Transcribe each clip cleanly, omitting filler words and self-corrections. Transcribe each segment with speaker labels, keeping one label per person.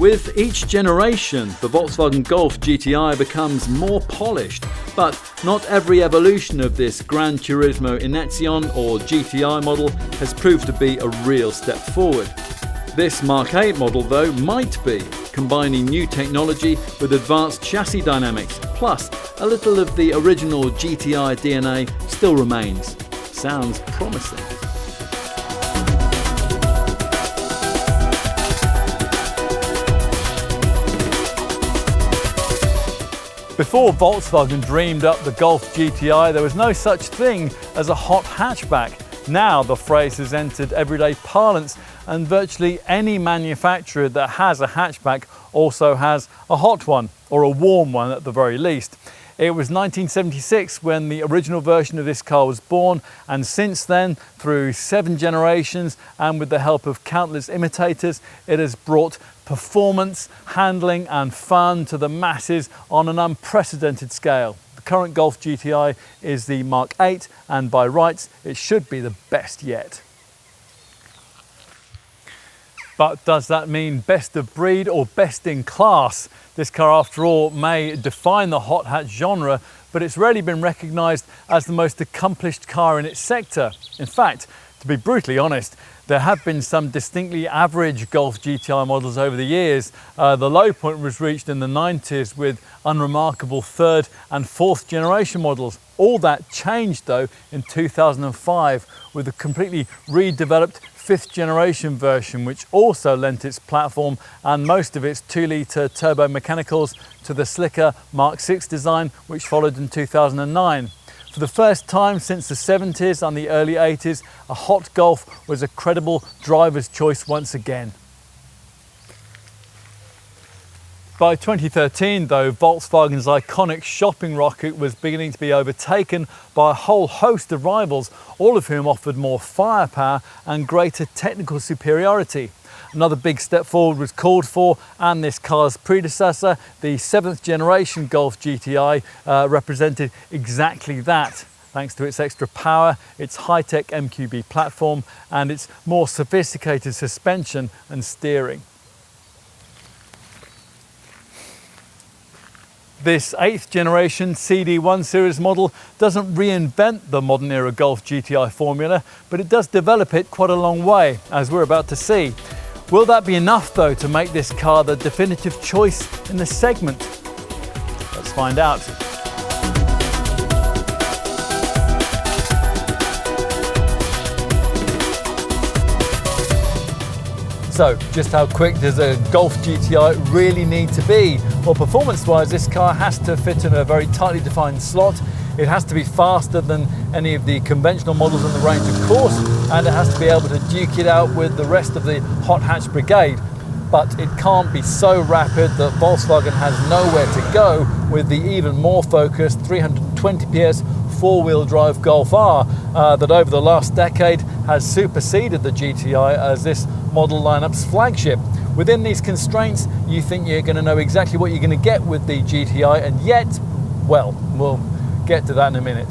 Speaker 1: With each generation, the Volkswagen Golf GTI becomes more polished, but not every evolution of this Gran Turismo Enhancement or GTI model has proved to be a real step forward. This Mark 8 model, though, might be, combining new technology with advanced chassis dynamics, plus a little of the original GTI DNA still remains. Sounds promising. Before Volkswagen dreamed up the Golf GTI, there was no such thing as a hot hatchback. Now the phrase has entered everyday parlance, and virtually any manufacturer that has a hatchback also has a hot one, or a warm one at the very least. It was 1976 when the original version of this car was born, and since then, through 7 generations and with the help of countless imitators, it has brought performance, handling and fun to the masses on an unprecedented scale. The current Golf GTI is the Mark 8, and by rights it should be the best yet. But does that mean best of breed or best in class? This car, after all, may define the hot hatch genre, but it's rarely been recognised as the most accomplished car in its sector. In fact, to be brutally honest, there have been some distinctly average Golf GTI models over the years. The low point was reached in the 90s with unremarkable 3rd and 4th generation models. All that changed though in 2005 with a completely redeveloped 5th generation version, which also lent its platform and most of its 2-litre turbo mechanicals to the slicker Mark 6 design, which followed in 2009. For the first time since the 70s and the early 80s, a hot Golf was a credible driver's choice once again. By 2013 though, Volkswagen's iconic shopping rocket was beginning to be overtaken by a whole host of rivals, all of whom offered more firepower and greater technical superiority. Another big step forward was called for, and this car's predecessor, the 7th generation Golf GTI, represented exactly that, thanks to its extra power, its high-tech MQB platform and its more sophisticated suspension and steering. This 8th generation CD1 series model doesn't reinvent the modern era Golf GTI formula, but it does develop it quite a long way, as we're about to see. Will that be enough though to make this car the definitive choice in the segment? Let's find out. So, just how quick does a Golf GTI really need to be? Well, performance-wise, this car has to fit in a very tightly defined slot. It has to be faster than any of the conventional models in the range, of course, and it has to be able to duke it out with the rest of the hot hatch brigade. But it can't be so rapid that Volkswagen has nowhere to go with the even more focused 320 PS four-wheel drive Golf R that over the last decade has superseded the GTI as this model lineup's flagship. Within these constraints, you think you're going to know exactly what you're going to get with the GTI, and yet, well, we'll get to that in a minute.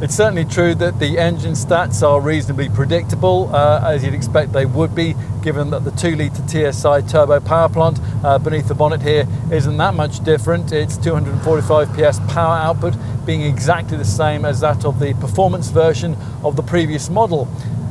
Speaker 1: It's certainly true that the engine stats are reasonably predictable, as you'd expect they would be, given that the 2-litre TSI turbo power plant beneath the bonnet here isn't that much different. It's 245 PS power output, being exactly the same as that of the performance version of the previous model.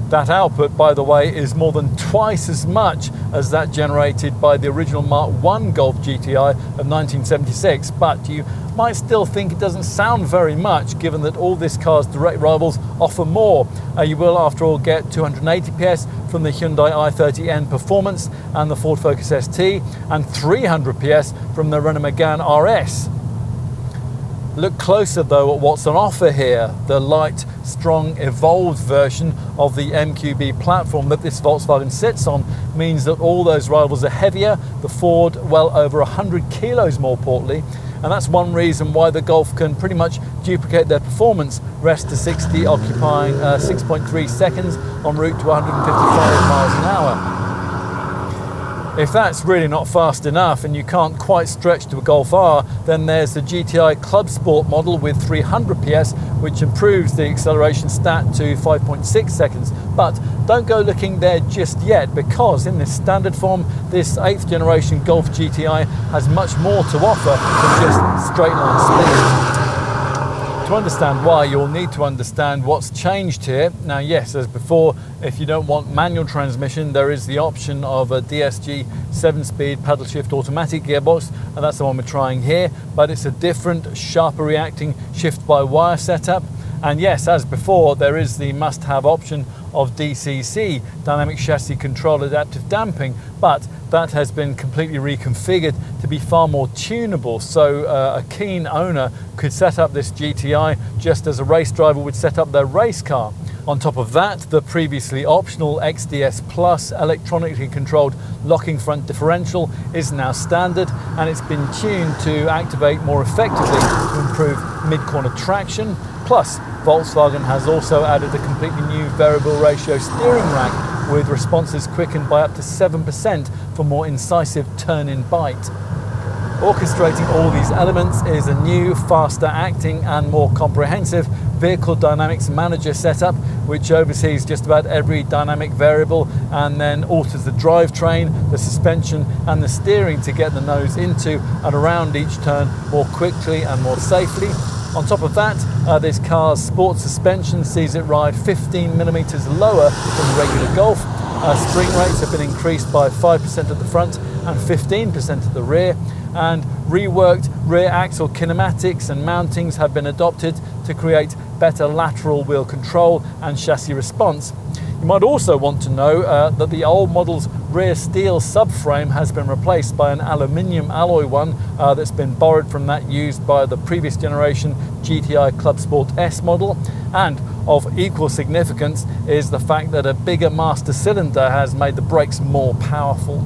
Speaker 1: That output, by the way, is more than twice as much as that generated by the original Mark 1 Golf GTI of 1976, but you might still think it doesn't sound very much, given that all this car's direct rivals offer more. You will, after all, get 280 PS from the Hyundai i30N Performance and the Ford Focus ST, and 300 PS from the Renault Megane RS. Look closer though at what's on offer here. The light, strong, evolved version of the MQB platform that this Volkswagen sits on means that all those rivals are heavier, the Ford well over 100 kilos more portly, and that's one reason why the Golf can pretty much duplicate their performance, rest to 60 occupying 6.3 seconds en route to 155 miles an hour. If that's really not fast enough and you can't quite stretch to a Golf R, then there's the GTI Club Sport model with 300 PS, which improves the acceleration stat to 5.6 seconds. But don't go looking there just yet, because in this standard form, this 8th generation Golf GTI has much more to offer than just straight line speed. To understand why, you'll need to understand what's changed here. Now, yes, as before, if you don't want manual transmission, there is the option of a DSG 7-speed paddle shift automatic gearbox, and that's the one we're trying here, but it's a different, sharper reacting shift-by-wire setup. And yes, as before, there is the must-have option of DCC, Dynamic Chassis Control Adaptive Damping, but that has been completely reconfigured to be far more tunable, so a keen owner could set up this GTI just as a race driver would set up their race car. On top of that, the previously optional XDS Plus electronically controlled locking front differential is now standard, and it's been tuned to activate more effectively to improve mid-corner traction. Plus, Volkswagen has also added a completely new variable ratio steering rack with responses quickened by up to 7% for more incisive turn-in bite. Orchestrating all these elements is a new, faster acting and more comprehensive Vehicle Dynamics Manager setup, which oversees just about every dynamic variable and then alters the drivetrain, the suspension and the steering to get the nose into and around each turn more quickly and more safely. On top of that, this car's sport suspension sees it ride 15mm lower than regular Golf. Spring rates have been increased by 5% at the front and 15% at the rear, and reworked rear axle kinematics and mountings have been adopted to create better lateral wheel control and chassis response. You might also want to know that the old model's rear steel subframe has been replaced by an aluminium alloy one that's been borrowed from that used by the previous generation GTI Club Sport S model. And of equal significance is the fact that a bigger master cylinder has made the brakes more powerful.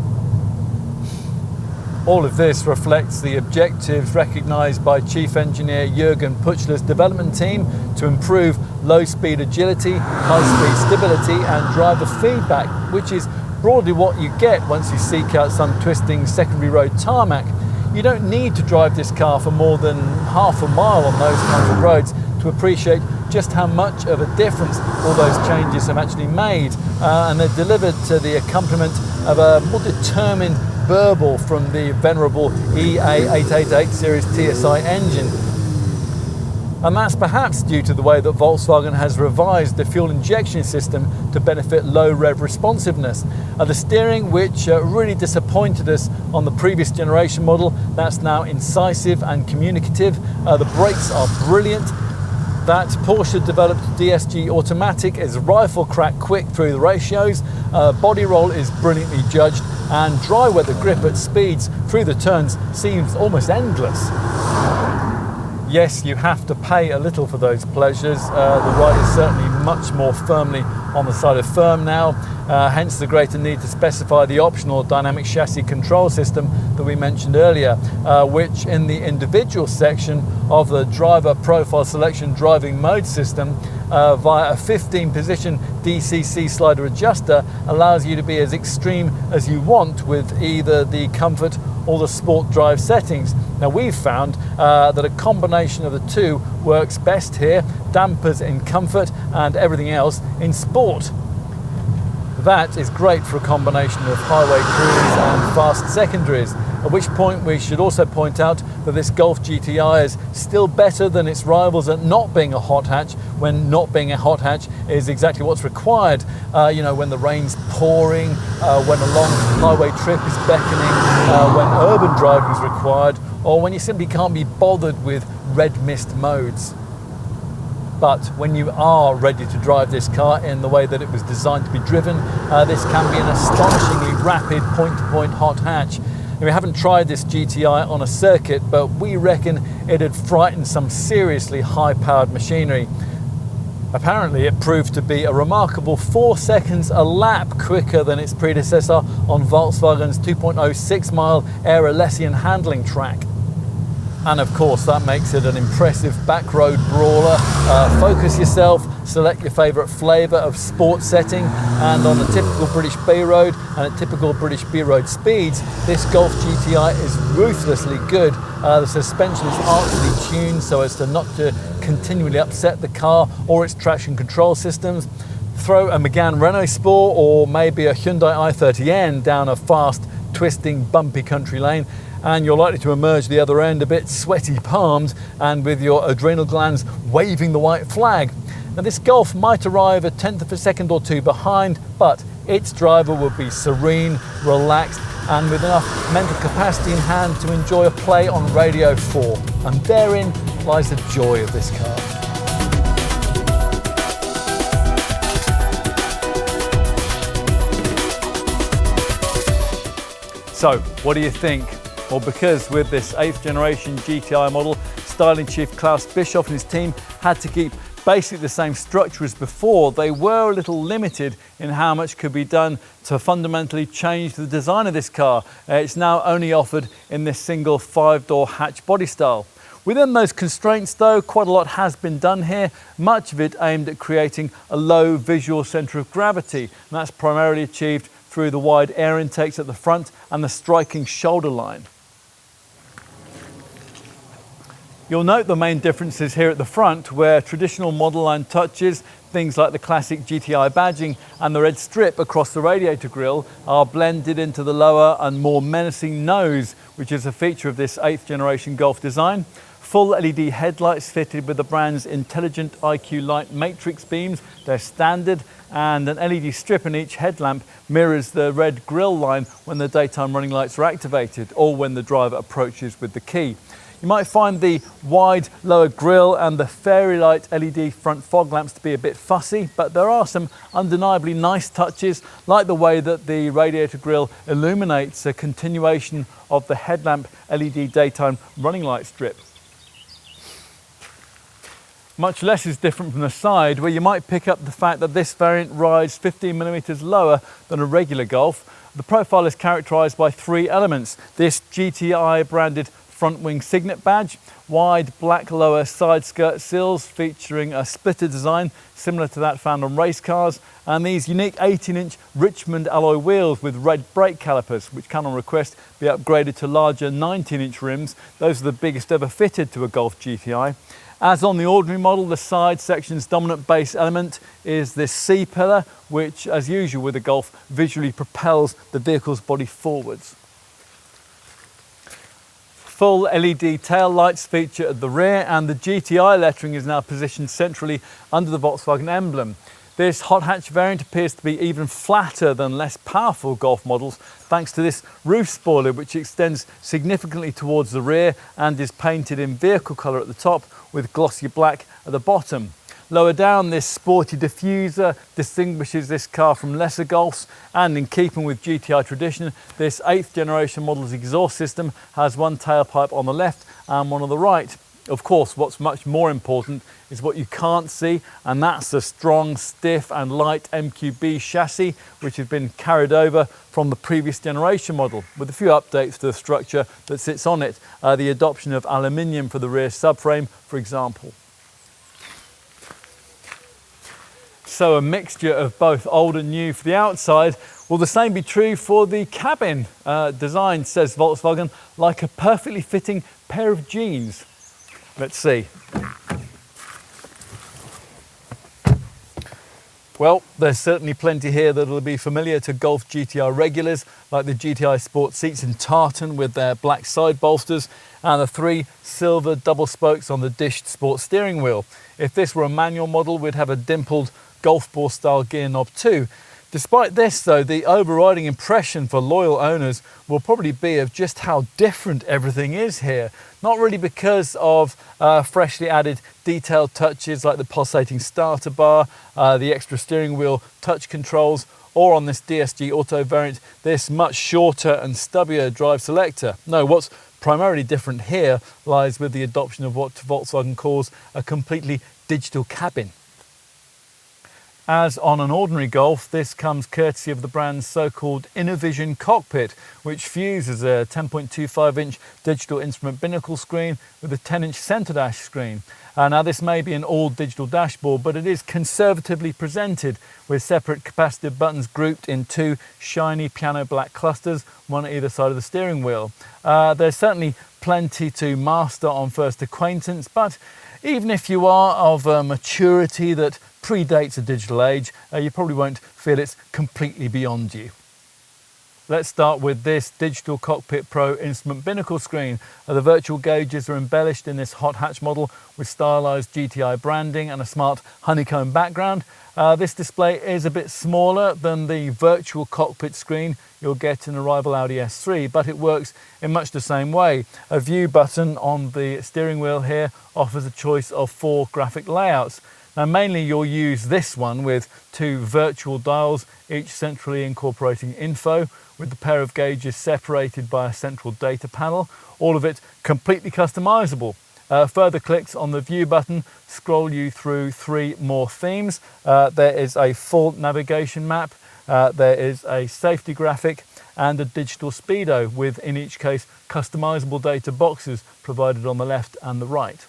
Speaker 1: All of this reflects the objectives recognised by Chief Engineer Jürgen Puchler's development team to improve low-speed agility, high-speed stability and driver feedback, which is broadly what you get once you seek out some twisting secondary road tarmac. You don't need to drive this car for more than half a mile on those kinds of roads to appreciate just how much of a difference all those changes have actually made, and they're delivered to the accompaniment of a more determined burble from the venerable EA888 series TSI engine. And that's perhaps due to the way that Volkswagen has revised the fuel injection system to benefit low rev responsiveness. The steering, which really disappointed us on the previous generation model, that's now incisive and communicative. The brakes are brilliant. That Porsche developed DSG automatic is rifle crack quick through the ratios. Body roll is brilliantly judged, and dry weather grip at speeds through the turns seems almost endless. Yes, you have to pay a little for those pleasures. The ride is certainly much more firmly on the side of firm now, hence the greater need to specify the optional dynamic chassis control system that we mentioned earlier, which in the individual section of the driver profile selection driving mode system via a 15-position DCC slider adjuster allows you to be as extreme as you want with either the comfort or the sport drive settings. Now, we've found that a combination of the two works best here: dampers in comfort and everything else in sport. That is great for a combination of highway cruise and fast secondaries, at which point we should also point out that this Golf GTI is still better than its rivals at not being a hot hatch, when not being a hot hatch is exactly what's required. When the rain's pouring, when a long highway trip is beckoning, when urban driving is required, or when you simply can't be bothered with red mist modes. But when you are ready to drive this car in the way that it was designed to be driven, this can be an astonishingly rapid point-to-point hot hatch. Now, we haven't tried this GTI on a circuit, but we reckon it'd frighten some seriously high-powered machinery. Apparently, it proved to be a remarkable 4 seconds a lap quicker than its predecessor on Volkswagen's 2.06 mile Air Alessian handling track. And of course that makes it an impressive back road brawler. Focus yourself, select your favourite flavour of sport setting, and on a typical British B road and at typical British B road speeds, this Golf GTI is ruthlessly good. The suspension is artfully tuned so as to not to continually upset the car or its traction control systems. Throw a Megane Renault Sport or maybe a Hyundai i30N down a fast, twisting, bumpy country lane, and you're likely to emerge the other end a bit sweaty palmed and with your adrenal glands waving the white flag. Now this Golf might arrive a tenth of a second or two behind, but its driver will be serene, relaxed, and with enough mental capacity in hand to enjoy a play on Radio 4. And therein lies the joy of this car. So, what do you think? Well, because with this 8th generation GTI model, styling chief Klaus Bischoff and his team had to keep basically the same structure as before, they were a little limited in how much could be done to fundamentally change the design of this car. It's now only offered in this single 5-door hatch body style. Within those constraints though, quite a lot has been done here, much of it aimed at creating a low visual centre of gravity, and that's primarily achieved through the wide air intakes at the front and the striking shoulder line. You'll note the main differences here at the front, where traditional model line touches, things like the classic GTI badging and the red strip across the radiator grille, are blended into the lower and more menacing nose, which is a feature of this 8th generation Golf design. Full LED headlights fitted with the brand's intelligent IQ light matrix beams, they're standard, and an LED strip in each headlamp mirrors the red grille line when the daytime running lights are activated or when the driver approaches with the key. You might find the wide lower grille and the fairy light LED front fog lamps to be a bit fussy, but there are some undeniably nice touches, like the way that the radiator grille illuminates a continuation of the headlamp LED daytime running light strip. Much less is different from the side, where you might pick up the fact that this variant rides 15mm lower than a regular Golf. The profile is characterised by 3 elements: this GTI branded front wing signet badge, wide black lower side skirt sills featuring a splitter design similar to that found on race cars, and these unique 18-inch Richmond alloy wheels with red brake calipers, which can on request be upgraded to larger 19-inch rims. Those are the biggest ever fitted to a Golf GTI. As on the ordinary model, the side section's dominant base element is this C-pillar, which, as usual with the Golf, visually propels the vehicle's body forwards. Full LED tail lights feature at the rear, and the GTI lettering is now positioned centrally under the Volkswagen emblem. This hot hatch variant appears to be even flatter than less powerful Golf models, thanks to this roof spoiler, which extends significantly towards the rear and is painted in vehicle colour at the top with glossy black at the bottom. Lower down, this sporty diffuser distinguishes this car from lesser Golfs, and in keeping with GTI tradition, this 8th generation model's exhaust system has one tailpipe on the left and one on the right. Of course, what's much more important is what you can't see, and that's the strong, stiff and light MQB chassis, which has been carried over from the previous generation model, with a few updates to the structure that sits on it, the adoption of aluminium for the rear subframe, for example. So a mixture of both old and new for the outside. Will the same be true for the cabin? Designed, says Volkswagen, like a perfectly fitting pair of jeans. Let's see. Well, there's certainly plenty here that will be familiar to Golf GTI regulars, like the GTI Sport seats in tartan with their black side bolsters and the 3 silver double spokes on the dished sport steering wheel. If this were a manual model, we'd have a dimpled golf ball style gear knob too. Despite this though, the overriding impression for loyal owners will probably be of just how different everything is here. Not really because of freshly added detailed touches like the pulsating starter bar, the extra steering wheel touch controls, or on this DSG Auto variant, this much shorter and stubbier drive selector. No, what's primarily different here lies with the adoption of what Volkswagen calls a completely digital cabin. As on an ordinary Golf, this comes courtesy of the brand's so-called InnoVision cockpit, which fuses a 10.25-inch digital instrument binnacle screen with a 10-inch centre dash screen. Now this may be an all-digital dashboard, but it is conservatively presented with separate capacitive buttons grouped in two shiny piano black clusters, one at either side of the steering wheel. There's certainly plenty to master on first acquaintance, but even if you are of a maturity that predates a digital age, you probably won't feel it's completely beyond you. Let's start with this Digital Cockpit Pro instrument binnacle screen. The virtual gauges are embellished in this hot hatch model with stylised GTI branding and a smart honeycomb background. This display is a bit smaller than the virtual cockpit screen you'll get in a rival Audi S3, but it works in much the same way. A view button on the steering wheel here offers a choice of 4 graphic layouts. Now mainly you'll use this one with 2 virtual dials, each centrally incorporating info, with the pair of gauges separated by a central data panel, all of it completely customizable. Further clicks on the view button scroll you through 3 more themes. There is a full navigation map, there is a safety graphic and a digital speedo with, in each case, customizable data boxes provided on the left and the right.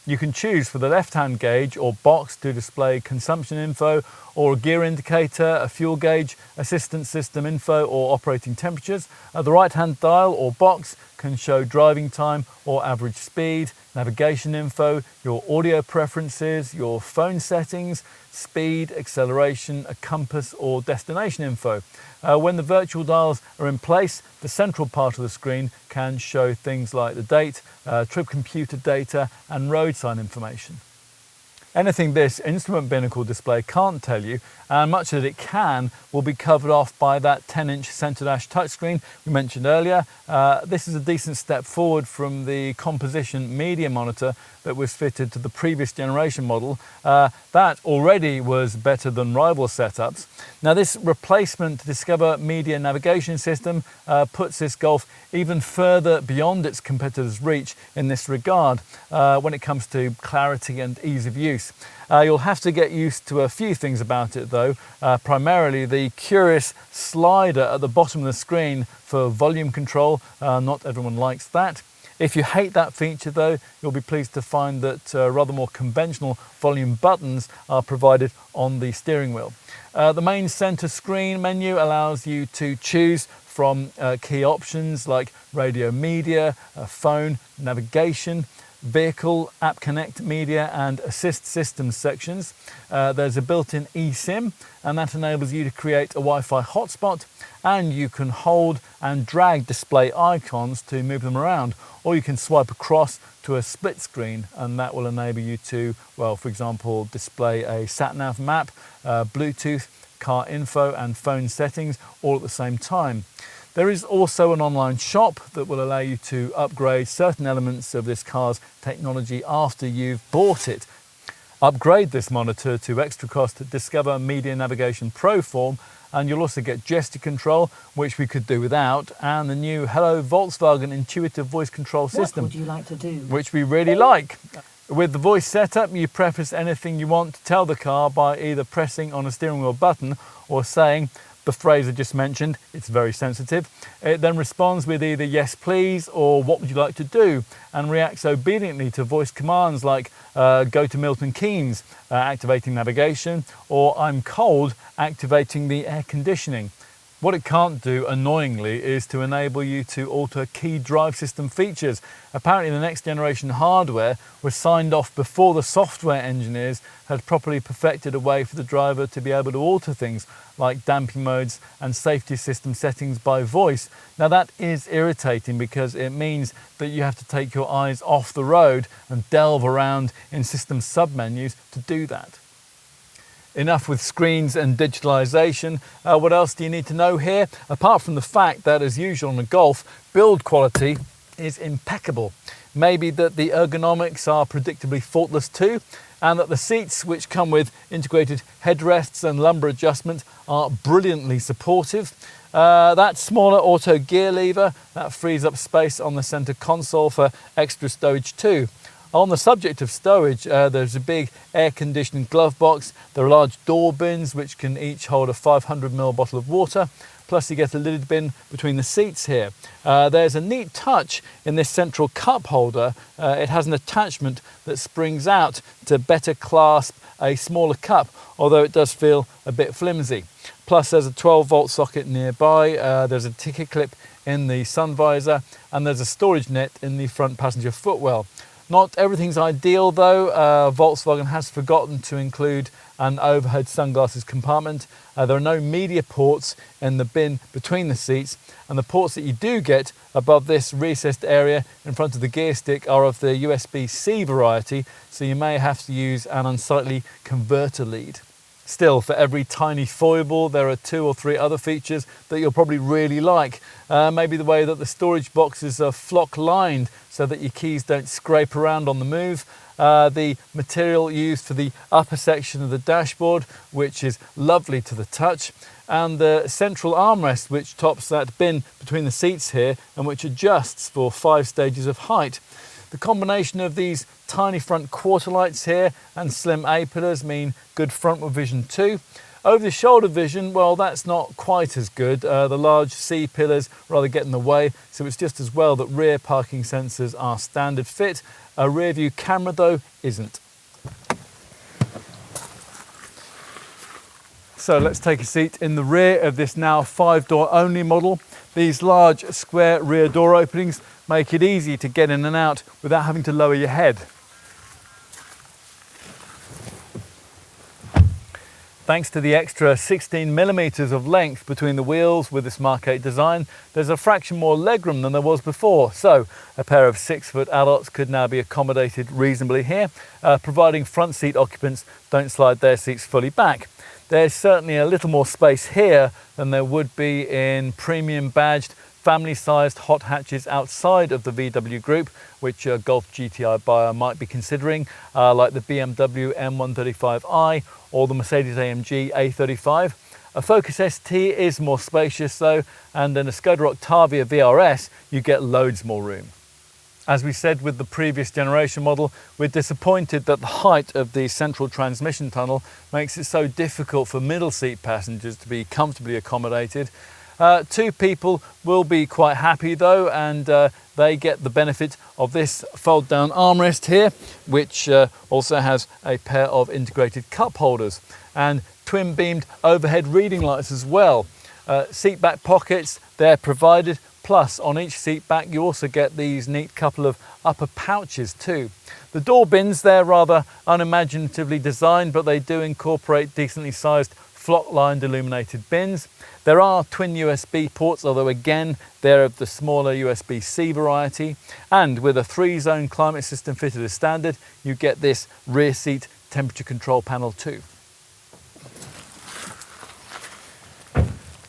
Speaker 1: You can choose for the left-hand gauge or box to display consumption info or a gear indicator, a fuel gauge, assistance system info or operating temperatures. The right-hand dial or box can show driving time or average speed, navigation info, your audio preferences, your phone settings, speed, acceleration, a compass or destination info. When the virtual dials are in place, the central part of the screen can show things like the date, trip computer data and road sign information. Anything this instrument binnacle display can't tell you, and much that it can, will be covered off by that 10-inch centre dash touchscreen we mentioned earlier. This is a decent step forward from the composition media monitor that was fitted to the previous generation model. That already was better than rival setups. Now this replacement Discover media navigation system puts this Golf even further beyond its competitors' reach in this regard when it comes to clarity and ease of use. You'll have to get used to a few things about it though, primarily the curious slider at the bottom of the screen for volume control. Not everyone likes that. If you hate that feature though, you'll be pleased to find that rather more conventional volume buttons are provided on the steering wheel. The main center screen menu allows you to choose from key options like radio media, phone, navigation, vehicle, app connect, media and assist systems sections. There's a built-in eSIM and that enables you to create a Wi-Fi hotspot, and you can hold and drag display icons to move them around, or you can swipe across to a split screen and that will enable you to, well, for example, display a sat-nav map, Bluetooth, car info and phone settings all at the same time. There is also an online shop that will allow you to upgrade certain elements of this car's technology after you've bought it. Upgrade this monitor to extra cost Discover Media Navigation Pro form and you'll also get gesture control, which we could do without, and the new Hello Volkswagen intuitive voice control system.
Speaker 2: What would you like to do?
Speaker 1: Which we really like. With the voice setup, you preface anything you want to tell the car by either pressing on a steering wheel button or saying the phrase I just mentioned. It's very sensitive. It then responds with either yes please or what would you like to do, and reacts obediently to voice commands like go to Milton Keynes, activating navigation, or I'm cold, activating the air conditioning. What it can't do, annoyingly, is to enable you to alter key drive system features. Apparently the next generation hardware was signed off before the software engineers had properly perfected a way for the driver to be able to alter things like damping modes and safety system settings by voice. Now that is irritating because it means that you have to take your eyes off the road and delve around in system submenus to do that. Enough with screens and digitalization. What else do you need to know here? Apart from the fact that, as usual on a Golf, build quality is impeccable. Maybe that the ergonomics are predictably faultless too, and that the seats, which come with integrated headrests and lumbar adjustment, are brilliantly supportive. That smaller auto gear lever, that frees up space on the center console for extra stowage too. On the subject of stowage, there's a big air-conditioned glove box. There are large door bins which can each hold a 500ml bottle of water. Plus you get a lidded bin between the seats here. There's a neat touch in this central cup holder. It has an attachment that springs out to better clasp a smaller cup, although it does feel a bit flimsy. Plus there's a 12-volt socket nearby, there's a ticket clip in the sun visor, and there's a storage net in the front passenger footwell. Not everything's ideal though. Volkswagen has forgotten to include an overhead sunglasses compartment. There are no media ports in the bin between the seats, and the ports that you do get above this recessed area in front of the gear stick are of the USB-C variety, so you may have to use an unsightly converter lead. Still, for every tiny foible, there are 2 or 3 other features that you'll probably really like. Maybe the way that the storage boxes are flock lined so that your keys don't scrape around on the move. The material used for the upper section of the dashboard, which is lovely to the touch. And the central armrest, which tops that bin between the seats here and which adjusts for 5 stages of height. The combination of these tiny front quarter lights here and slim A-pillars mean good front vision too. Over the shoulder vision, well, that's not quite as good. The large C-pillars rather get in the way, so it's just as well that rear parking sensors are standard fit. A rear view camera though isn't. So let's take a seat in the rear of this now 5-door only model. These large square rear door openings make it easy to get in and out without having to lower your head. Thanks to the extra 16mm of length between the wheels with this Mark 8 design, there's a fraction more legroom than there was before, so a pair of 6-foot adults could now be accommodated reasonably here, providing front seat occupants don't slide their seats fully back. There's certainly a little more space here than there would be in premium badged family-sized hot hatches outside of the VW group, which a Golf GTI buyer might be considering, like the BMW M135i or the Mercedes-AMG A35. A Focus ST is more spacious though, and in a Skoda Octavia VRS, you get loads more room. As we said with the previous generation model, we're disappointed that the height of the central transmission tunnel makes it so difficult for middle seat passengers to be comfortably accommodated. 2 people will be quite happy though, and they get the benefit of this fold down armrest here, which also has a pair of integrated cup holders and twin beamed overhead reading lights as well. Seat back pockets, they're provided, plus on each seat back you also get these neat couple of upper pouches too. The door bins, they're rather unimaginatively designed, but they do incorporate decently sized flock-lined illuminated bins. There are twin USB ports, although again they're of the smaller USB-C variety, and with a 3-zone climate system fitted as standard, you get this rear seat temperature control panel too.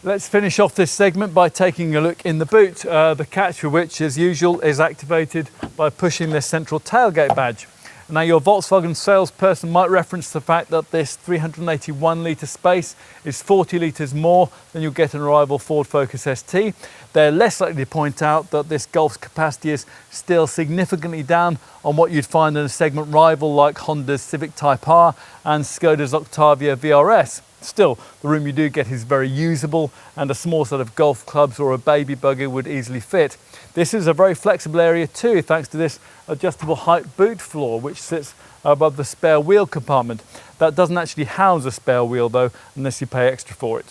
Speaker 1: Let's finish off this segment by taking a look in the boot, the catch for which, as usual, is activated by pushing this central tailgate badge. Now, your Volkswagen salesperson might reference the fact that this 381 litre space is 40 litres more than you'll get in a rival Ford Focus ST. They're less likely to point out that this Golf's capacity is still significantly down on what you'd find in a segment rival like Honda's Civic Type R and Skoda's Octavia VRS. Still, the room you do get is very usable, and a small set of golf clubs or a baby buggy would easily fit. This is a very flexible area too, thanks to this adjustable height boot floor, which sits above the spare wheel compartment. That doesn't actually house a spare wheel though, unless you pay extra for it.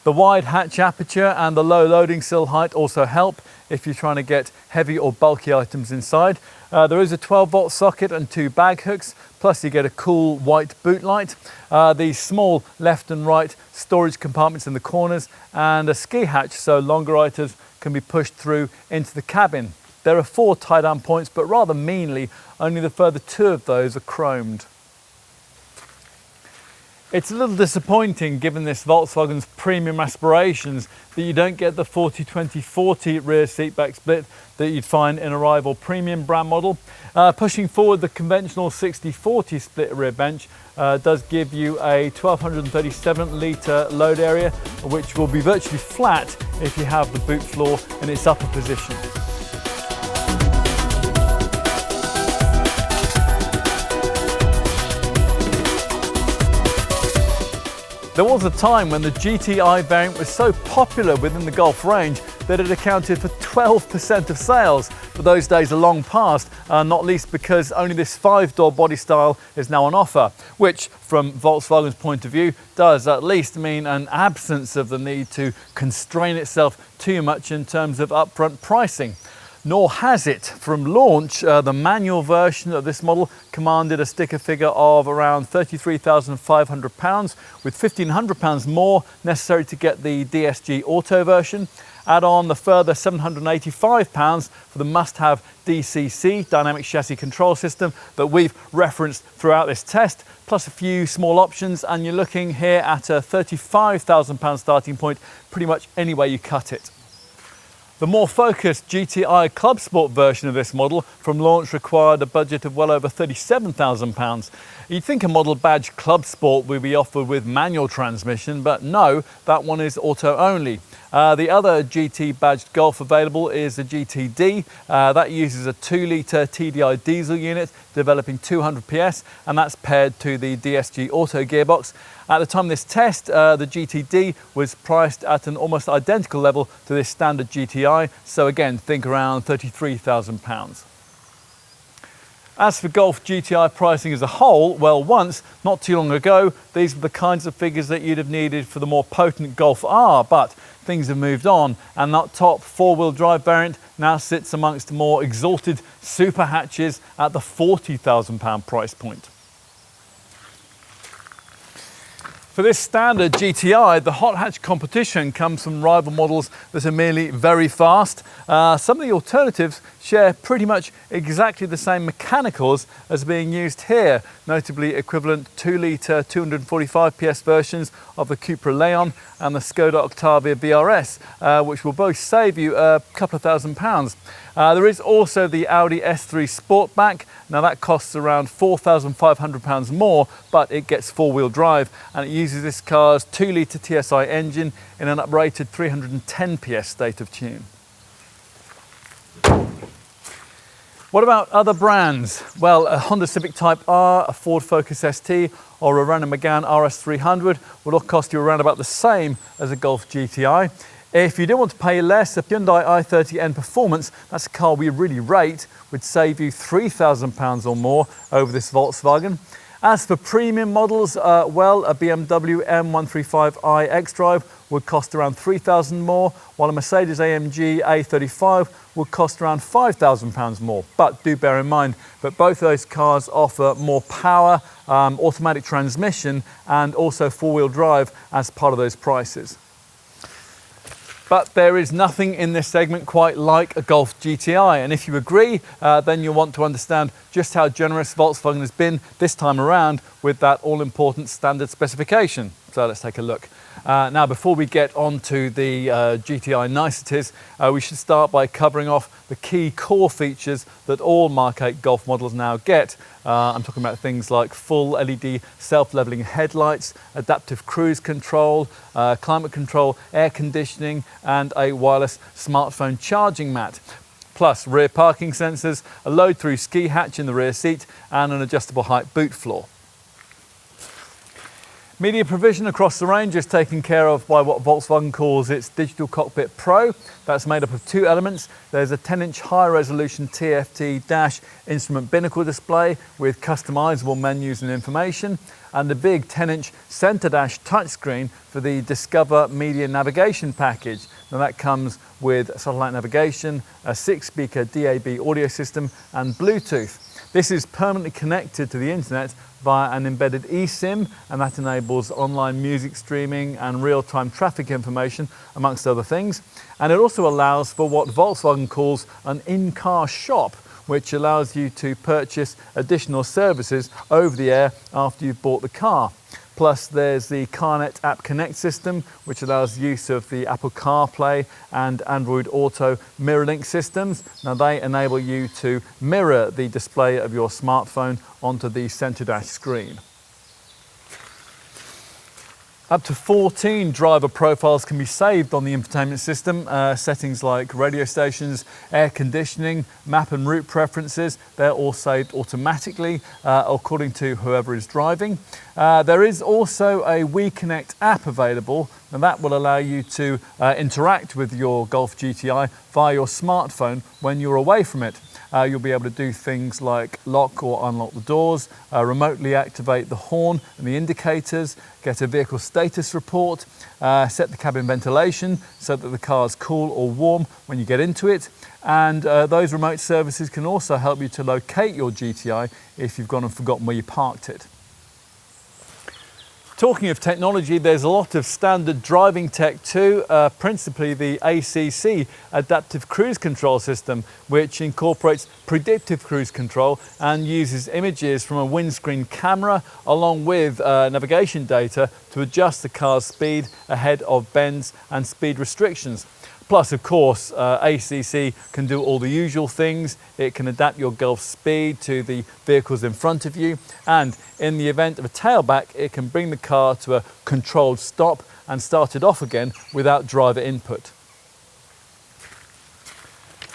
Speaker 1: The wide hatch aperture and the low loading sill height also help if you're trying to get heavy or bulky items inside. There is a 12-volt socket and 2 bag hooks, plus you get a cool white boot light. These small left and right storage compartments in the corners, and a ski hatch so longer items can be pushed through into the cabin. There are 4 tie-down points, but rather meanly, only the further 2 of those are chromed. It's a little disappointing, given this Volkswagen's premium aspirations, that you don't get the 40-20-40 rear seatback split that you'd find in a rival premium brand model. Pushing forward, the conventional 60-40 split rear bench does give you a 1237 litre load area, which will be virtually flat if you have the boot floor in its upper position. There was a time when the GTI variant was so popular within the Golf range that it accounted for 12% of sales, but those days are long past, not least because only this 5-door body style is now on offer, which from Volkswagen's point of view does at least mean an absence of the need to constrain itself too much in terms of upfront pricing. Nor has it. From launch, the manual version of this model commanded a sticker figure of around £33,500, with £1,500 more necessary to get the DSG Auto version. Add on the further £785 for the must-have DCC, Dynamic Chassis Control System, that we've referenced throughout this test, plus a few small options, and you're looking here at a £35,000 starting point, pretty much any way you cut it. The more focused GTI Club Sport version of this model from launch required a budget of well over £37,000. You'd think a model badge Club Sport would be offered with manual transmission, but no, that one is auto only. The other GT badged Golf available is the GTD. That uses a 2-litre TDI diesel unit developing 200 PS, and that's paired to the DSG Auto gearbox. At the time of this test, the GTD was priced at an almost identical level to this standard GTI, so again, think around £33,000. As for Golf GTI pricing as a whole, well, once, not too long ago, these were the kinds of figures that you'd have needed for the more potent Golf R, but things have moved on, and that top 4-wheel drive variant now sits amongst more exalted super hatches at the £40,000 price point. For this standard GTI, the hot hatch competition comes from rival models that are merely very fast. Some of the alternatives share pretty much exactly the same mechanicals as being used here, notably equivalent 2-litre 245 PS versions of the Cupra Leon and the Skoda Octavia BRS, which will both save you a couple of £1,000s. There is also the Audi S3 Sportback. Now that costs around £4,500 more, but it gets 4-wheel drive, and it uses this car's 2-litre TSI engine in an uprated 310 PS state of tune. What about other brands? Well, a Honda Civic Type R, a Ford Focus ST, or a Renault Megane RS300 will all cost you around about the same as a Golf GTI. If you do want to pay less, a Hyundai i30N Performance, that's a car we really rate, would save you £3,000 or more over this Volkswagen. As for premium models, well, a BMW M135i xDrive would cost around £3,000 more, while a Mercedes AMG A35 would cost around £5,000 more. But do bear in mind that both of those cars offer more power, automatic transmission, and also 4-wheel drive as part of those prices. But there is nothing in this segment quite like a Golf GTI, and if you agree, then you'll want to understand just how generous Volkswagen has been this time around with that all-important standard specification. So let's take a look. Now, before we get on to the GTI niceties, we should start by covering off the key core features that all Mark 8 Golf models now get. I'm talking about things like full LED self-leveling headlights, adaptive cruise control, climate control, air conditioning, and a wireless smartphone charging mat. Plus rear parking sensors, a load-through ski hatch in the rear seat, and an adjustable height boot floor. Media provision across the range is taken care of by what Volkswagen calls its Digital Cockpit Pro. That's made up of two elements. There's a 10-inch high-resolution TFT dash instrument binnacle display with customizable menus and information, and a big 10-inch center dash touchscreen for the Discover Media Navigation package. Now that comes with satellite navigation, a 6-speaker DAB audio system, and Bluetooth. This is permanently connected to the internet via an embedded eSIM, and that enables online music streaming and real-time traffic information, amongst other things. And it also allows for what Volkswagen calls an in-car shop, which allows you to purchase additional services over the air after you've bought the car. Plus there's the CarNet App Connect system, which allows use of the Apple CarPlay and Android Auto MirrorLink systems. Now they enable you to mirror the display of your smartphone onto the center dash screen. Up to 14 driver profiles can be saved on the infotainment system. Settings like radio stations, air conditioning, map and route preferences, they're all saved automatically according to whoever is driving. There is also a WeConnect app available, and that will allow you to interact with your Golf GTI via your smartphone when you're away from it. You'll be able to do things like lock or unlock the doors, remotely activate the horn and the indicators, get a vehicle status report, set the cabin ventilation so that the car's cool or warm when you get into it. And those remote services can also help you to locate your GTI if you've gone and forgotten where you parked it. Talking of technology, there's a lot of standard driving tech too, principally the ACC, Adaptive Cruise Control System, which incorporates predictive cruise control and uses images from a windscreen camera along with navigation data to adjust the car's speed ahead of bends and speed restrictions. Plus, of course, ACC can do all the usual things. It can adapt your Golf speed to the vehicles in front of you, and in the event of a tailback, it can bring the car to a controlled stop and start it off again without driver input.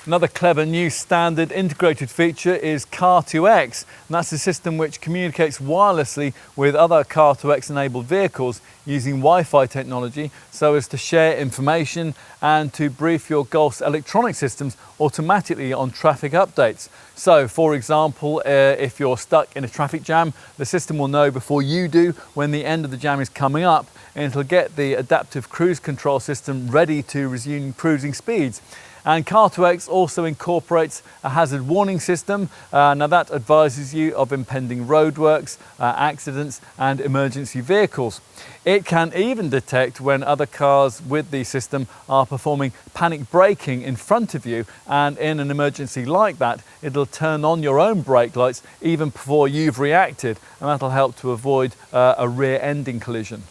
Speaker 1: Another clever new standard integrated feature is Car2X, and that's a system which communicates wirelessly with other Car2X enabled vehicles using Wi-Fi technology so as to share information and to brief your Golf's electronic systems automatically on traffic updates. So, for example, if you're stuck in a traffic jam, the system will know before you do when the end of the jam is coming up, and it'll get the adaptive cruise control system ready to resume cruising speeds. And Car2X also incorporates a hazard warning system. Now that advises you of impending roadworks, accidents and emergency vehicles. It can even detect when other cars with the system are performing panic braking in front of you, and in an emergency like that, it'll turn on your own brake lights even before you've reacted, and that'll help to avoid a rear-ending collision.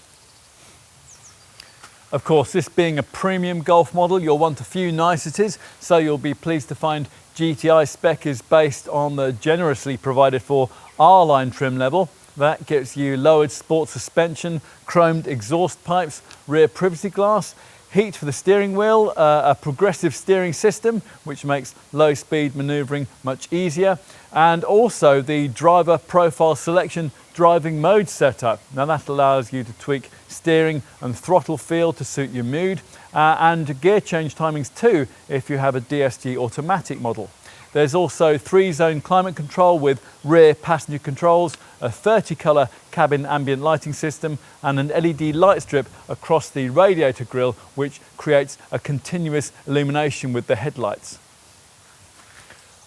Speaker 1: Of course, this being a premium Golf model, you'll want a few niceties, so you'll be pleased to find GTI spec is based on the generously provided for R-line trim level. That gives you lowered sport suspension, chromed exhaust pipes, rear privacy glass, heat for the steering wheel, a progressive steering system which makes low-speed manoeuvring much easier, and also the driver profile selection driving mode setup. Now that allows you to tweak steering and throttle feel to suit your mood, and gear change timings too if you have a DSG automatic model. There's also 3-zone climate control with rear passenger controls, a 30-colour cabin ambient lighting system and an LED light strip across the radiator grille which creates a continuous illumination with the headlights.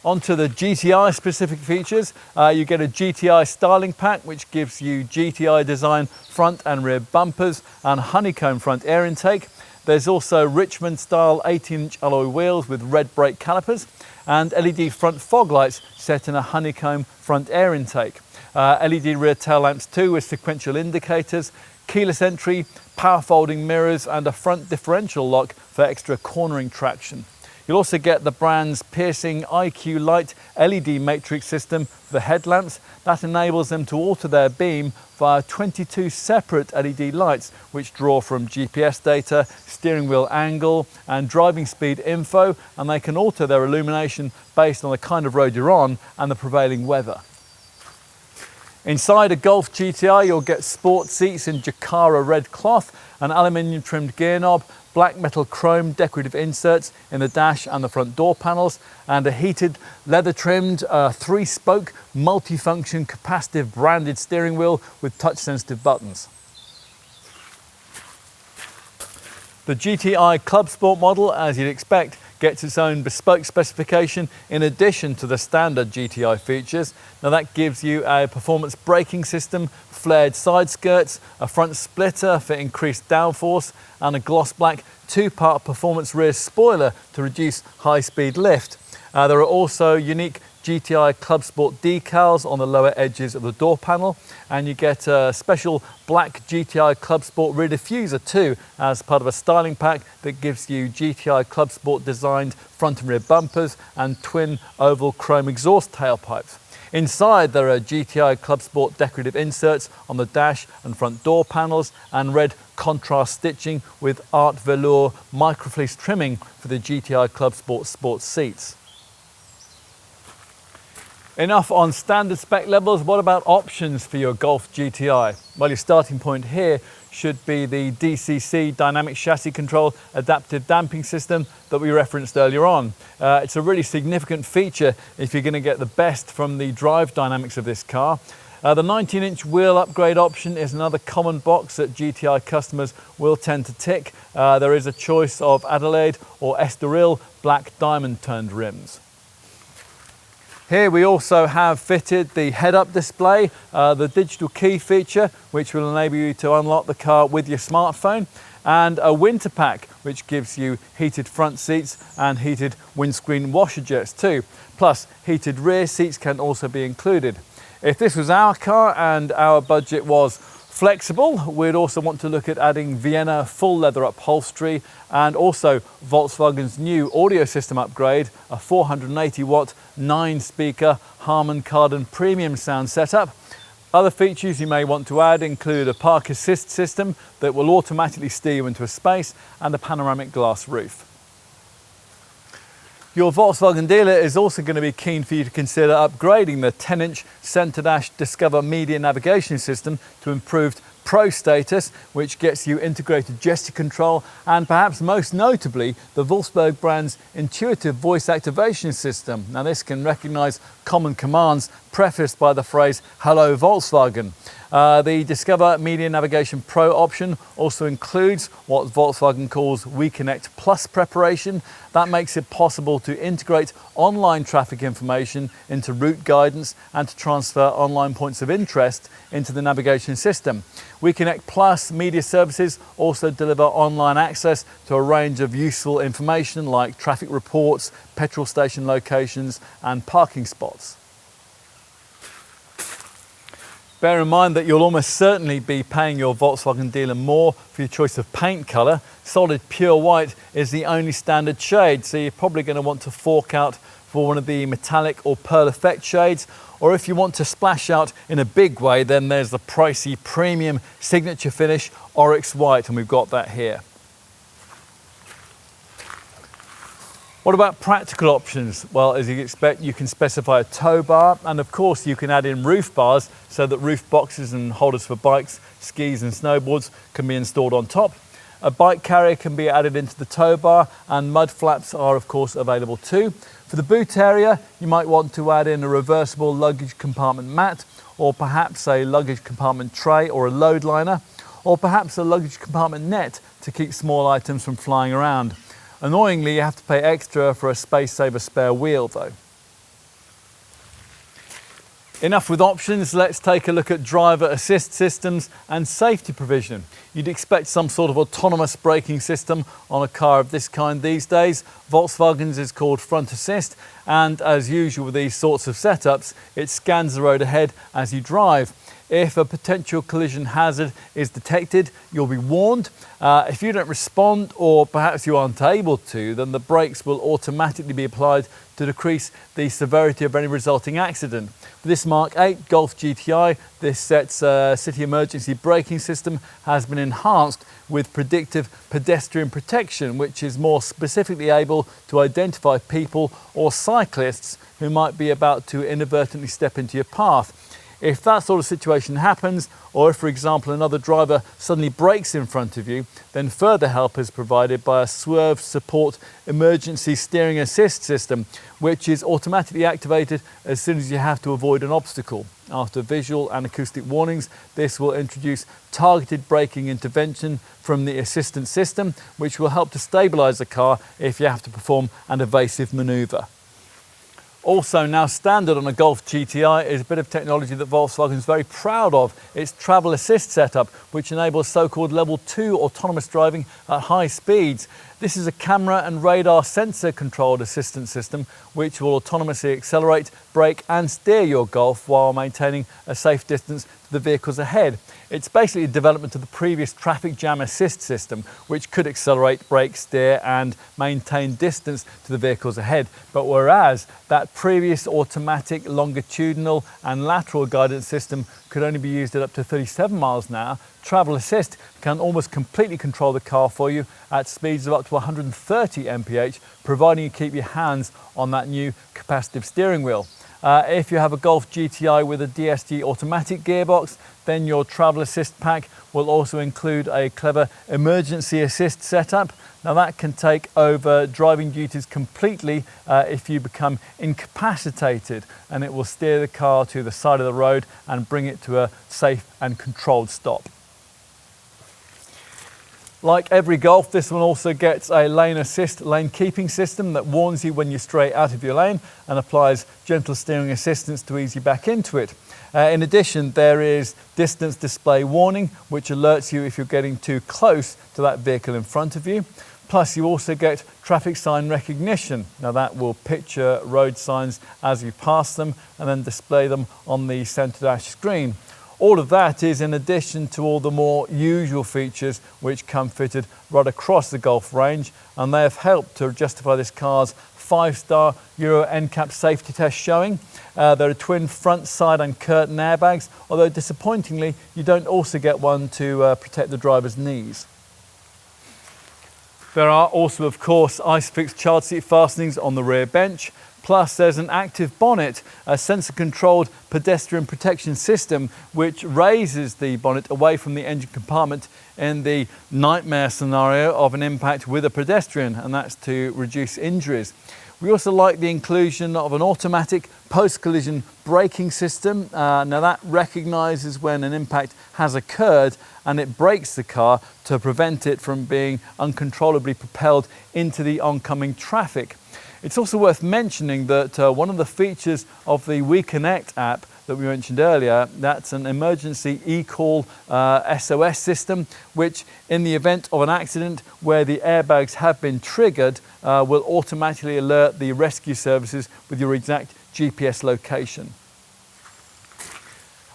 Speaker 1: Onto the GTI specific features, you get a GTI styling pack which gives you GTI design front and rear bumpers and honeycomb front air intake. There's also Richmond style 18-inch alloy wheels with red brake calipers and LED front fog lights set in a honeycomb front air intake. LED rear tail lamps too with sequential indicators, keyless entry, power folding mirrors and a front differential lock for extra cornering traction. You'll also get the brand's piercing IQ Light LED matrix system for the headlamps. That enables them to alter their beam via 22 separate LED lights which draw from GPS data, steering wheel angle and driving speed info, and they can alter their illumination based on the kind of road you're on and the prevailing weather. Inside a Golf GTI you'll get sport seats in Jakara red cloth, an aluminium trimmed gear knob, black metal chrome decorative inserts in the dash and the front door panels, and a heated leather trimmed 3-spoke multifunction capacitive branded steering wheel with touch sensitive buttons. The GTI Club Sport model, as you'd expect, gets its own bespoke specification in addition to the standard GTI features. Now that gives you a performance braking system, flared side skirts, a front splitter for increased downforce and a gloss black 2-part performance rear spoiler to reduce high-speed lift. There are also unique GTI Club Sport decals on the lower edges of the door panel, and you get a special black GTI Club Sport rear diffuser too as part of a styling pack that gives you GTI Club Sport designed front and rear bumpers and twin oval chrome exhaust tailpipes. Inside there are GTI Club Sport decorative inserts on the dash and front door panels and red contrast stitching with art velour microfleece trimming for the GTI Club Sport sports seats. Enough on standard spec levels. What about options for your Golf GTI? Well, your starting point here should be the DCC dynamic chassis control adaptive damping system that we referenced earlier on. It's a really significant feature if you're going to get the best from the drive dynamics of this car. The 19-inch wheel upgrade option is another common box that GTI customers will tend to tick. There is a choice of Adelaide or Estoril black diamond turned rims. Here we also have fitted the head-up display, the digital key feature, which will enable you to unlock the car with your smartphone, and a winter pack, which gives you heated front seats and heated windscreen washer jets too. Plus, heated rear seats can also be included. If this was our car and our budget was flexible, we'd also want to look at adding Vienna full leather upholstery and also Volkswagen's new audio system upgrade, a 480 watt 9-speaker Harman Kardon premium sound setup. Other features you may want to add include a park assist system that will automatically steer you into a space and a panoramic glass roof. Your Volkswagen dealer is also going to be keen for you to consider upgrading the 10-inch Centre Dash Discover Media navigation system to improved Pro status, which gets you integrated gesture control and perhaps most notably the Volkswagen brand's intuitive voice activation system. Now this can recognise common commands prefaced by the phrase "Hello Volkswagen." The Discover Media Navigation Pro option also includes what Volkswagen calls WeConnect Plus preparation. That makes it possible to integrate online traffic information into route guidance and to transfer online points of interest into the navigation system. WeConnect Plus media services also deliver online access to a range of useful information like traffic reports, petrol station locations and parking spots. Bear in mind that you'll almost certainly be paying your Volkswagen dealer more for your choice of paint colour. Solid pure white is the only standard shade, so you're probably going to want to fork out for one of the metallic or pearl effect shades. Or if you want to splash out in a big way, then there's the pricey premium signature finish Oryx White, and we've got that here. What about practical options? Well, as you'd expect, you can specify a tow bar, and of course you can add in roof bars so that roof boxes and holders for bikes, skis and snowboards can be installed on top. A bike carrier can be added into the tow bar, and mud flaps are of course available too. For the boot area, you might want to add in a reversible luggage compartment mat, or perhaps a luggage compartment tray or a load liner, or perhaps a luggage compartment net to keep small items from flying around. Annoyingly, you have to pay extra for a space-saver spare wheel though. Enough with options, let's take a look at driver assist systems and safety provision. You'd expect some sort of autonomous braking system on a car of this kind these days. Volkswagen's is called front assist, and as usual with these sorts of setups, it scans the road ahead as you drive. If a potential collision hazard is detected, you'll be warned. If you don't respond, or perhaps you aren't able to, then the brakes will automatically be applied to decrease the severity of any resulting accident. For this Mark 8 Golf GTI, this set's city emergency braking system has been enhanced with predictive pedestrian protection, which is more specifically able to identify people or cyclists who might be about to inadvertently step into your path. If that sort of situation happens, or if, for example, another driver suddenly brakes in front of you, then further help is provided by a swerve support emergency steering assist system, which is automatically activated as soon as you have to avoid an obstacle. After visual and acoustic warnings, this will introduce targeted braking intervention from the assistance system, which will help to stabilise the car if you have to perform an evasive manoeuvre. Also now standard on a Golf GTI is a bit of technology that Volkswagen is very proud of. It's travel assist setup, which enables so-called level 2 autonomous driving at high speeds. This is a camera and radar sensor controlled assistance system which will autonomously accelerate, brake and steer your Golf while maintaining a safe distance to the vehicles ahead. It's basically a development of the previous traffic jam assist system, which could accelerate, brake, steer and maintain distance to the vehicles ahead. But whereas that previous automatic longitudinal and lateral guidance system could only be used at up to 37 miles an hour, Travel Assist can almost completely control the car for you at speeds of up to 130 mph, providing you keep your hands on that new capacitive steering wheel. If you have a Golf GTI with a DSG automatic gearbox, then your travel assist pack will also include a clever emergency assist setup. Now that can take over driving duties completely if you become incapacitated, and it will steer the car to the side of the road and bring it to a safe and controlled stop. Like every Golf, this one also gets a lane assist, lane keeping system that warns you when you stray out of your lane and applies gentle steering assistance to ease you back into it. In addition, there is distance display warning, which alerts you if you're getting too close to that vehicle in front of you. Plus, you also get traffic sign recognition. Now that will picture road signs as you pass them and then display them on the center dash screen. All of that is in addition to all the more usual features which come fitted right across the Golf range, and they have helped to justify this car's 5-star Euro NCAP safety test showing. There are twin front, side and curtain airbags, although disappointingly you don't also get one to protect the driver's knees. There are also, of course, ISOFIX child seat fastenings on the rear bench. Plus, there's an active bonnet, a sensor-controlled pedestrian protection system, which raises the bonnet away from the engine compartment in the nightmare scenario of an impact with a pedestrian, and that's to reduce injuries. We also like the inclusion of an automatic post-collision braking system. Now that recognises when an impact has occurred and it brakes the car to prevent it from being uncontrollably propelled into the oncoming traffic. It's also worth mentioning that one of the features of the WeConnect app that we mentioned earlier, that's an emergency e-call SOS system, which in the event of an accident where the airbags have been triggered, will automatically alert the rescue services with your exact GPS location.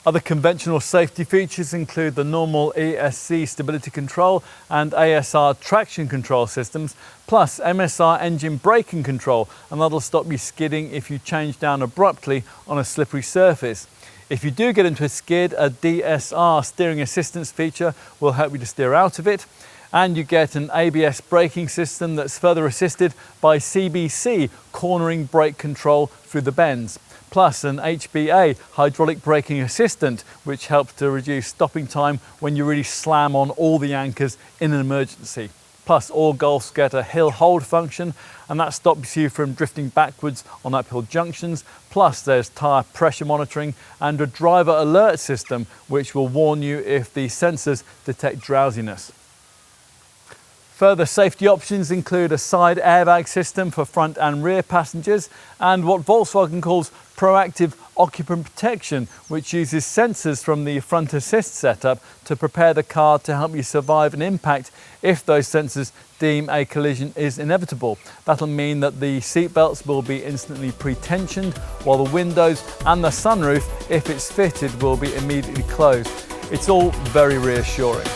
Speaker 1: Other conventional safety features include the normal ESC stability control and ASR traction control systems, plus MSR engine braking control, and that'll stop you skidding if you change down abruptly on a slippery surface. If you do get into a skid, a DSR steering assistance feature will help you to steer out of it. And you get an ABS braking system that's further assisted by CBC cornering brake control through the bends. Plus an HBA hydraulic braking assistant, which helps to reduce stopping time when you really slam on all the anchors in an emergency. Plus all Golfs get a hill hold function, and that stops you from drifting backwards on uphill junctions. Plus there's tyre pressure monitoring and a driver alert system, which will warn you if the sensors detect drowsiness. Further safety options include a side airbag system for front and rear passengers and what Volkswagen calls proactive occupant protection, which uses sensors from the front assist setup to prepare the car to help you survive an impact if those sensors deem a collision is inevitable. That'll mean that the seat belts will be instantly pre-tensioned, while the windows and the sunroof, if it's fitted, will be immediately closed. It's all very reassuring.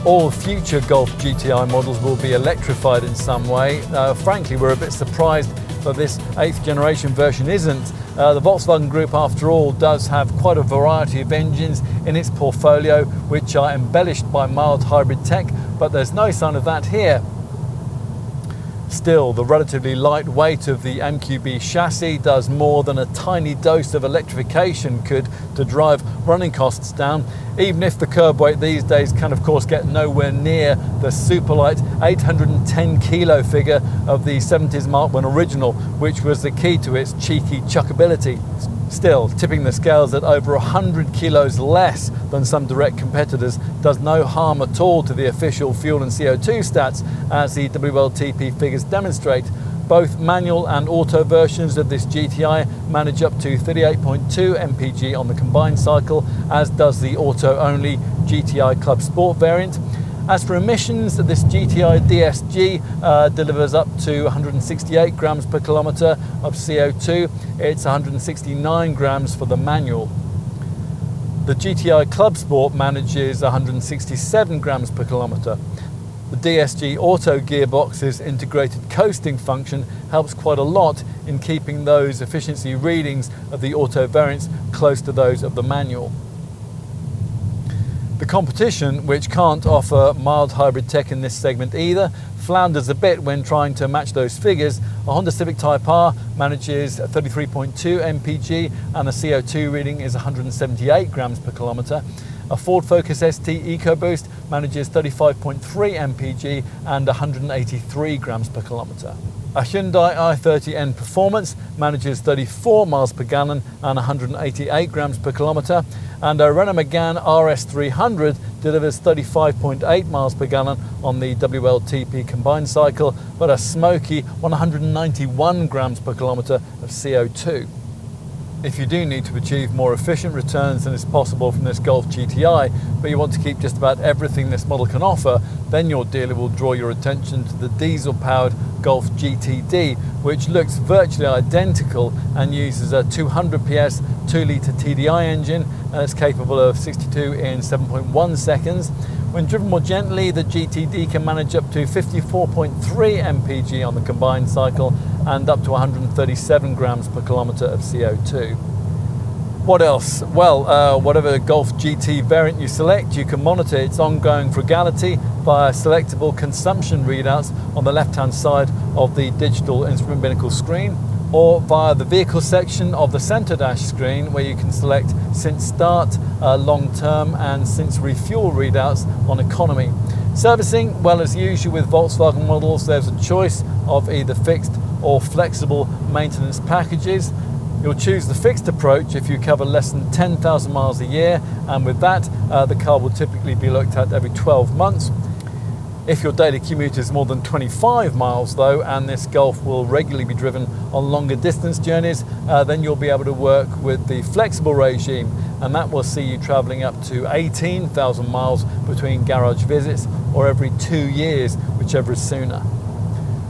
Speaker 1: All future Golf GTI models will be electrified in some way. Frankly, we're a bit surprised that this 8th generation version isn't. The Volkswagen Group, after all, does have quite a variety of engines in its portfolio, which are embellished by mild hybrid tech, but there's no sign of that here. Still, the relatively light weight of the MQB chassis does more than a tiny dose of electrification could to drive running costs down, even if the curb weight these days can of course get nowhere near the super light 810 kilo figure of the 70s Mark I original, which was the key to its cheeky chuckability. Still, tipping the scales at over 100 kilos less than some direct competitors does no harm at all to the official fuel and CO2 stats, as the WLTP figures demonstrate. Both manual and auto versions of this GTI manage up to 38.2 mpg on the combined cycle, as does the auto-only GTI Club Sport variant. As for emissions, this GTI DSG delivers up to 168 grams per kilometre of CO2. It's 169 grams for the manual. The GTI Club Sport manages 167 grams per kilometre. The DSG Auto gearbox's integrated coasting function helps quite a lot in keeping those efficiency readings of the auto variants close to those of the manual. The competition, which can't offer mild hybrid tech in this segment either, flounders a bit when trying to match those figures. A Honda Civic Type R manages 33.2 mpg and the CO2 reading is 178 grams per kilometre. A Ford Focus ST EcoBoost manages 35.3 mpg and 183 grams per kilometre. A Hyundai i30N Performance manages 34 miles per gallon and 188 grams per kilometre, and a Renault Megane RS300 delivers 35.8 miles per gallon on the WLTP combined cycle, but a smoky 191 grams per kilometre of CO2. If you do need to achieve more efficient returns than is possible from this Golf GTI, but you want to keep just about everything this model can offer, then your dealer will draw your attention to the diesel-powered Golf GTD, which looks virtually identical and uses a 200 PS 2-litre TDI engine and is capable of 62 in 7.1 seconds. When driven more gently, the GTD can manage up to 54.3 mpg on the combined cycle and up to 137 grams per kilometre of CO2. What else? Well, whatever Golf GT variant you select, you can monitor its ongoing frugality via selectable consumption readouts on the left-hand side of the digital instrument binnacle screen, or via the vehicle section of the centre dash screen, where you can select since start, long term and since refuel readouts on economy. Servicing, well, as usual with Volkswagen models, there's a choice of either fixed or flexible maintenance packages. You'll choose the fixed approach if you cover less than 10,000 miles a year, and with that the car will typically be looked at every 12 months. If your daily commute is more than 25 miles though, and this Golf will regularly be driven on longer distance journeys, then you'll be able to work with the flexible regime, and that will see you travelling up to 18,000 miles between garage visits, or every 2 years, whichever is sooner.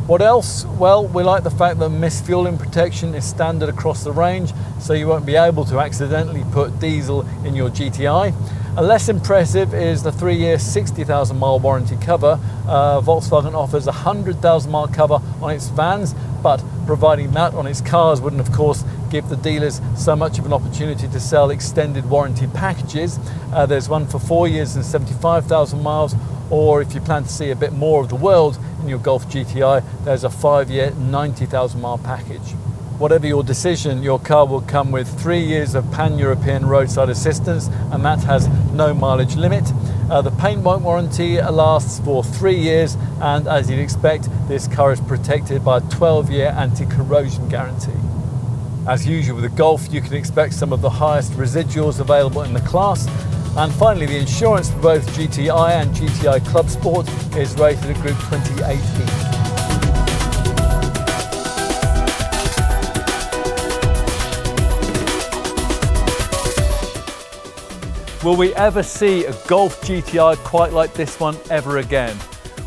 Speaker 1: What else? Well, we like the fact that misfueling protection is standard across the range, so you won't be able to accidentally put diesel in your GTI. A less impressive is the 3-year 60,000 mile warranty cover. Volkswagen offers a 100,000 mile cover on its vans, but providing that on its cars wouldn't of course give the dealers so much of an opportunity to sell extended warranty packages. There's one for 4 years and 75,000 miles, or if you plan to see a bit more of the world in your Golf GTI, there's a 5-year 90,000 mile package. Whatever your decision, your car will come with 3 years of pan-European roadside assistance, and that has no mileage limit. The paint wipe warranty lasts for 3 years, and as you'd expect, this car is protected by a 12-year anti-corrosion guarantee. As usual with the Golf, you can expect some of the highest residuals available in the class. And finally, the insurance for both GTI and GTI Club Sport is rated at Group 28E. Will we ever see a Golf GTI quite like this one ever again?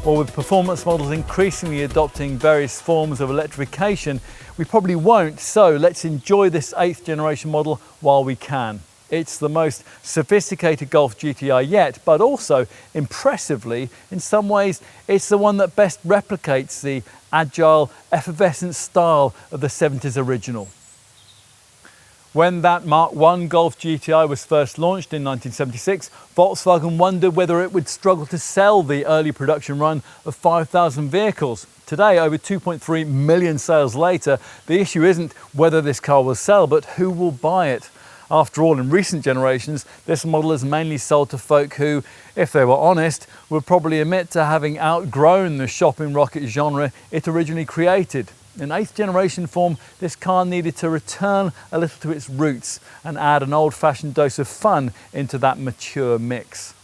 Speaker 1: Well, with performance models increasingly adopting various forms of electrification, we probably won't, so let's enjoy this 8th generation model while we can. It's the most sophisticated Golf GTI yet, but also, impressively, in some ways, it's the one that best replicates the agile, effervescent style of the 70s original. When that Mark I Golf GTI was first launched in 1976, Volkswagen wondered whether it would struggle to sell the early production run of 5,000 vehicles. Today, over 2.3 million sales later, the issue isn't whether this car will sell, but who will buy it. After all, in recent generations, this model is mainly sold to folk who, if they were honest, would probably admit to having outgrown the shopping rocket genre it originally created. In 8th generation form, this car needed to return a little to its roots and add an old-fashioned dose of fun into that mature mix.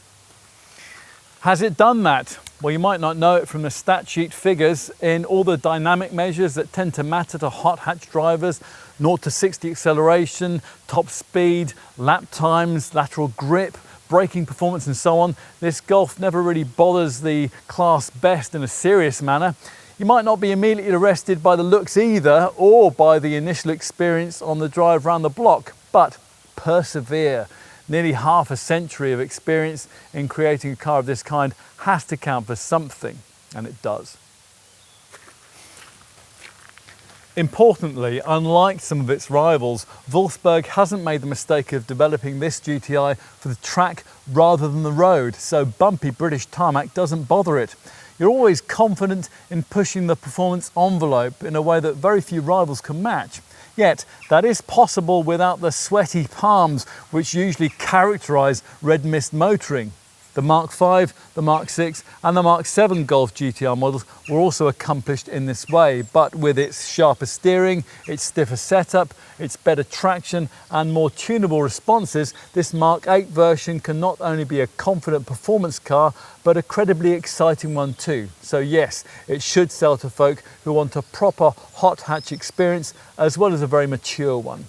Speaker 1: Has it done that? Well, you might not know it from the stat sheet figures. In all the dynamic measures that tend to matter to hot hatch drivers, 0 to 60 acceleration, top speed, lap times, lateral grip, braking performance and so on, this Golf never really bothers the class best in a serious manner. You might not be immediately arrested by the looks either, or by the initial experience on the drive around the block, but persevere. Nearly half a century of experience in creating a car of this kind has to count for something, and it does. Importantly, unlike some of its rivals, Wolfsburg hasn't made the mistake of developing this GTI for the track rather than the road, so bumpy British tarmac doesn't bother it. You're always confident in pushing the performance envelope in a way that very few rivals can match. Yet, that is possible without the sweaty palms which usually characterise red mist motoring. The Mark V, the Mark VI and the Mark VII Golf GTI models were also accomplished in this way, but with its sharper steering, its stiffer setup, its better traction and more tunable responses, this Mark VIII version can not only be a confident performance car, but a credibly exciting one too. So yes, it should sell to folk who want a proper hot hatch experience as well as a very mature one.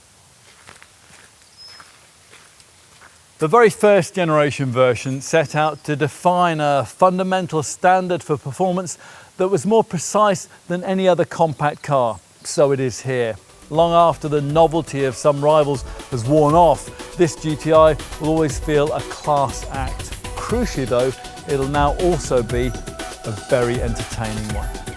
Speaker 1: The very first generation version set out to define a fundamental standard for performance that was more precise than any other compact car. So it is here. Long after the novelty of some rivals has worn off, this GTI will always feel a class act. Crucially though, it'll now also be a very entertaining one.